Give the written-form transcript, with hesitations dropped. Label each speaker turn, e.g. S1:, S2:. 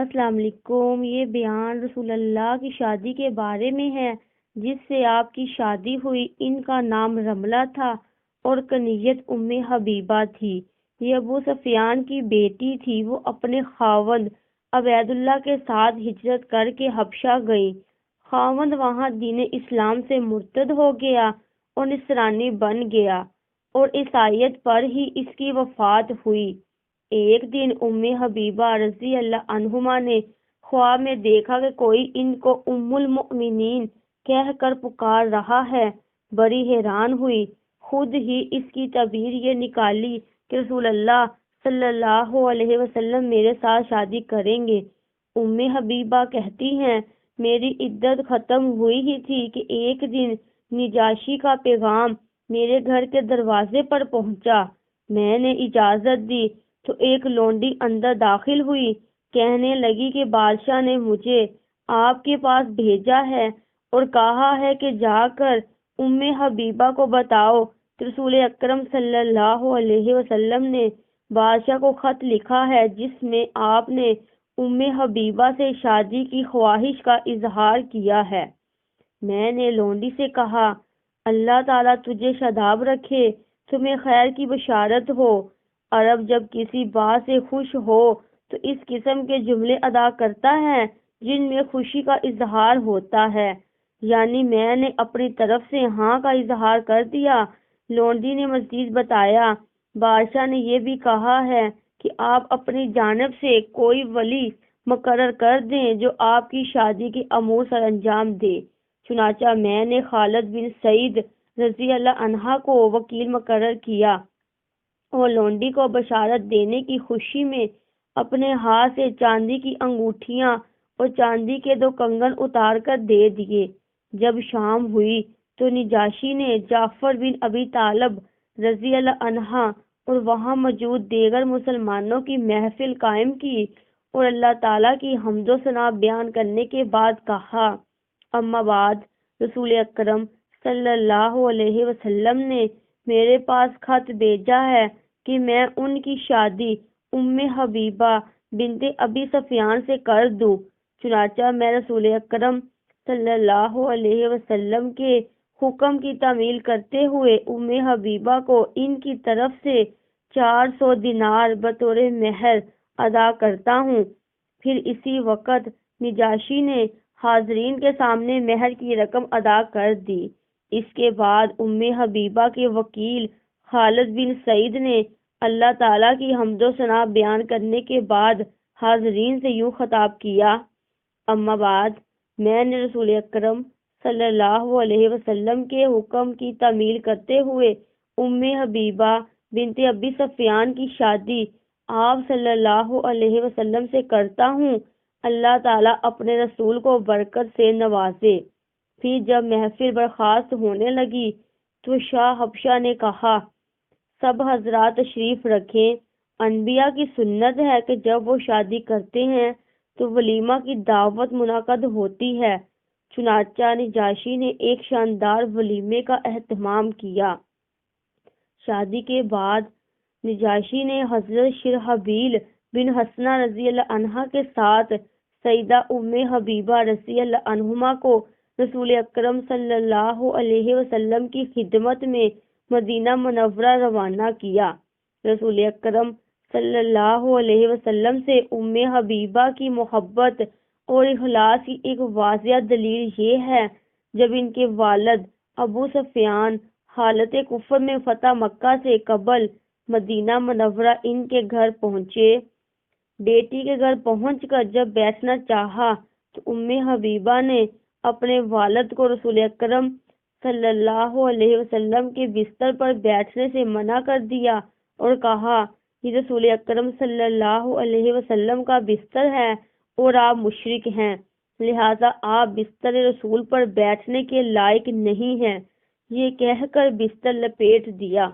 S1: السلام علیکم۔ یہ بیان رسول اللہ کی شادی کے بارے میں ہے جس سے آپ کی شادی ہوئی۔ ان کا نام رملہ تھا اور کنیت ام حبیبہ تھی۔ یہ ابو سفیان کی بیٹی تھی۔ وہ اپنے خاوند عبید اللہ کے ساتھ ہجرت کر کے حبشہ گئی۔ خاوند وہاں دین اسلام سے مرتد ہو گیا اور نصرانی بن گیا اور عیسائیت پر ہی اس کی وفات ہوئی۔ ایک دن ام حبیبہ رضی اللہ عنہما نے خواب میں دیکھا کہ کوئی ان کو ام المؤمنین کہہ کر پکار رہا ہے۔ بڑی حیران ہوئی، خود ہی اس کی تعبیر یہ نکالی کہ رسول اللہ صلی اللہ علیہ وسلم میرے ساتھ شادی کریں گے۔ ام حبیبہ کہتی ہیں، میری عدت ختم ہوئی ہی تھی کہ ایک دن نجاشی کا پیغام میرے گھر کے دروازے پر پہنچا۔ میں نے اجازت دی تو ایک لونڈی اندر داخل ہوئی، کہنے لگی کہ بادشاہ نے مجھے آپ کے پاس بھیجا ہے اور کہا ہے کہ جا کر ام حبیبہ کو بتاؤ کہ رسول اکرم صلی اللہ علیہ وسلم نے بادشاہ کو خط لکھا ہے جس میں آپ نے ام حبیبہ سے شادی کی خواہش کا اظہار کیا ہے۔ میں نے لونڈی سے کہا، اللہ تعالیٰ تجھے شاداب رکھے، تمہیں خیر کی بشارت ہو۔ عرب جب کسی بات سے خوش ہو تو اس قسم کے جملے ادا کرتا ہے جن میں خوشی کا اظہار ہوتا ہے، یعنی میں نے اپنی طرف سے ہاں کا اظہار کر دیا۔ لونڈی نے مزید بتایا، بادشاہ نے یہ بھی کہا ہے کہ آپ اپنی جانب سے کوئی ولی مقرر کر دیں جو آپ کی شادی کے امور سر انجام دے۔ چنانچہ میں نے خالد بن سعید رضی اللہ عنہ کو وکیل مقرر کیا اور لونڈی کو بشارت دینے کی خوشی میں اپنے ہاتھ سے چاندی کی انگوٹھیاں اور چاندی کے 2 کنگن اتار کر دے دیے۔ جب شام ہوئی تو نجاشی نے جعفر بن ابی طالب رضی اللہ عنہ اور وہاں موجود دیگر مسلمانوں کی محفل قائم کی اور اللہ تعالیٰ کی حمد و ثنا بیان کرنے کے بعد کہا، اما بعد، رسول اکرم صلی اللہ علیہ وسلم نے میرے پاس خط بھیجا ہے کہ میں ان کی شادی ام حبیبہ بنت ابی سفیان سے کر دوں۔ چنانچہ میں رسول اکرم صلی اللہ علیہ وسلم کے حکم کی تعمیل کرتے ہوئے ام حبیبہ کو ان کی طرف سے 400 دینار بطور مہر ادا کرتا ہوں۔ پھر اسی وقت نجاشی نے حاضرین کے سامنے مہر کی رقم ادا کر دی۔ اس کے بعد ام حبیبہ کے وکیل خالد بن سعید نے اللہ تعالیٰ کی حمد و ثنا بیان کرنے کے بعد حاضرین سے یوں خطاب کیا، اما بعد، میں نے رسول اکرم صلی اللہ علیہ وسلم کے حکم کی تعمیل کرتے ہوئے ام حبیبہ بنت ابی سفیان کی شادی آپ صلی اللہ علیہ وسلم سے کرتا ہوں۔ اللہ تعالیٰ اپنے رسول کو برکت سے نوازے۔ پھر جب محفل برخاست ہونے لگی تو شاہ حبشہ نے کہا، سب حضرات تشریف رکھیں۔ انبیاء کی سنت ہے کہ جب وہ شادی کرتے ہیں تو ولیمہ کی دعوت منعقد ہوتی ہے۔ چنانچہ نجاشی نے ایک شاندار ولیمے کا اہتمام کیا۔ شادی کے بعد نجاشی نے حضرت شرحبیل بن حسنہ رضی اللہ عنہ کے ساتھ سیدہ ام حبیبہ رضی اللہ عنہما کو رسول اکرم صلی اللہ علیہ وسلم کی خدمت میں مدینہ منورہ روانہ کیا۔ رسول اکرم صلی اللہ علیہ وسلم سے ام حبیبہ کی محبت اور اخلاص کی ایک واضح دلیل یہ ہے، جب ان کے والد ابو سفیان حالت کفر میں فتح مکہ سے قبل مدینہ منورہ ان کے گھر پہنچے۔ بیٹی کے گھر پہنچ کر جب بیٹھنا چاہا تو ام حبیبہ نے اپنے والد کو رسول اکرم صلی اللہ علیہ وسلم کے بستر پر بیٹھنے سے منع کر دیا اور کہا، یہ رسول اکرم صلی اللہ علیہ وسلم کا بستر ہے اور آپ مشرک ہیں، لہذا آپ بستر رسول پر بیٹھنے کے لائق نہیں ہیں۔ یہ کہہ کر بستر لپیٹ دیا۔